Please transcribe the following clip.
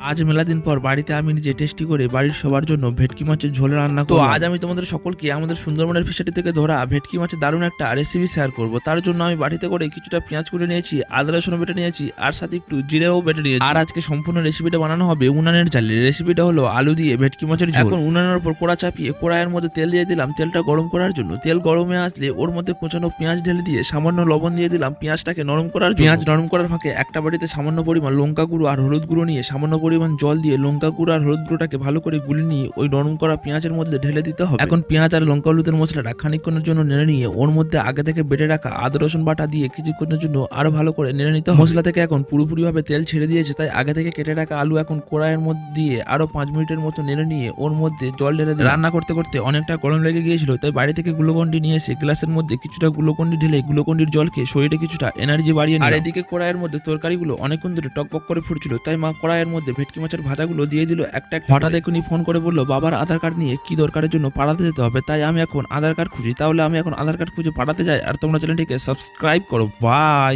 আজ মেলা দিন পর বাড়িতে আমি নিজে টেস্টি করে বাড়ির সবার জন্য ভেটকি মাছের ঝোল রান্না করব। তো আজ আমি তোমাদের সকলকে আমাদের সুন্দরবনের ফিশারি থেকে ধরা ভেটকি মাছের দারুণ একটা রেসিপি শেয়ার করব। তার জন্য আমি বাড়িতে করে কিছুটা পেঁয়াজ কুটে নিয়েছি, আদা রসুন বেটে নিয়েছি, আর সাথে একটু জিরেও বেটে নিয়েছি। আর আজকে সম্পূর্ণ রেসিপিটা বানানো হবে উনানের জালে। রেসিপিটা হলো আলু দিয়ে ভেটকি মাছের ঝোল। এখন উনানের উপর কড়া চাপিয়ে কড়াইয়ের মধ্যে তেল দিয়ে দিলাম, তেলটা গরম করার জন্য। তেল গরমে আসলে ওর মধ্যে কুচানো পেঁয়াজ ঢেলে দিয়ে সামান্য লবণ দিয়ে দিলাম পেঁয়াজটাকে নরম করার জন্য। পেঁয়াজ নরম করার ফাঁকে একটা বাটিতে সামান্য পরিমাণ লঙ্কা গুঁড়ো আর হলুদ গুঁড়ো নিয়ে সামান্য পরিমাণ জল দিয়ে লঙ্কা গুঁড়ো আর হলুদ গুঁড়োটাকে ভালো করে গুলে নিয়ে ওই নরম করা পেঁয়াজের মধ্যে ঢেলে দিতে হবে। এখন পেঁয়াজ আর লঙ্কা হলুদের মশলাটা খানিকক্ষণের জন্য নেড়ে নিয়ে ওর মধ্যে আগে থেকে বেটে রাখা আদা রসুন বাটা দিয়ে কিছুক্ষণের জন্য আরো ভালো করে নেড়ে নিতে হবে। মশলা থেকে এখন পুরোপুরি ভাবে তেল ছেড়ে দিয়েছে, তাই আগে থেকে কেটে রাখা আলু এখন কড়াইয়ের মধ্যে দিয়ে আরো 5 মিনিটের মতো নেড়ে নিয়ে ওর মধ্যে জল ঢেলে দিয়ে রান্না করতে করতে অনেকটা গরম লেগে গিয়েছিল, তাই বাড়ি থেকে গ্লুকন্ডি নিয়ে এসে গ্লাসের মধ্যে কিছুটা গ্লুকন্ডি ঢেলে গ্লুকন্ডির জল খেয়ে শরীরে কিছুটা এনার্জি বাড়িয়ে নিলাম। আর এদিকে কড়াইয়ের মধ্যে তরকারিগুলো অনেকক্ষণ ধরে টকবক করে ফুটছিল, তাই মা কড়াইয়ের মধ্যে ভেটকি মাছের ভাজাগুলো দিয়ে দিল একটা একটা। হঠাৎ এখনই ফোন করে বললো বাবার আধার কার্ড নিয়ে কি দরকারের জন্য পাঠাতে যেতে হবে, তাই আমি এখন আধার কার্ড খুঁজি। তাহলে আমি এখন আধার কার্ড খুঁজে পাঠাতে যাই। আর তোমরা চ্যানেলটিকে সাবস্ক্রাইব করো। বাই।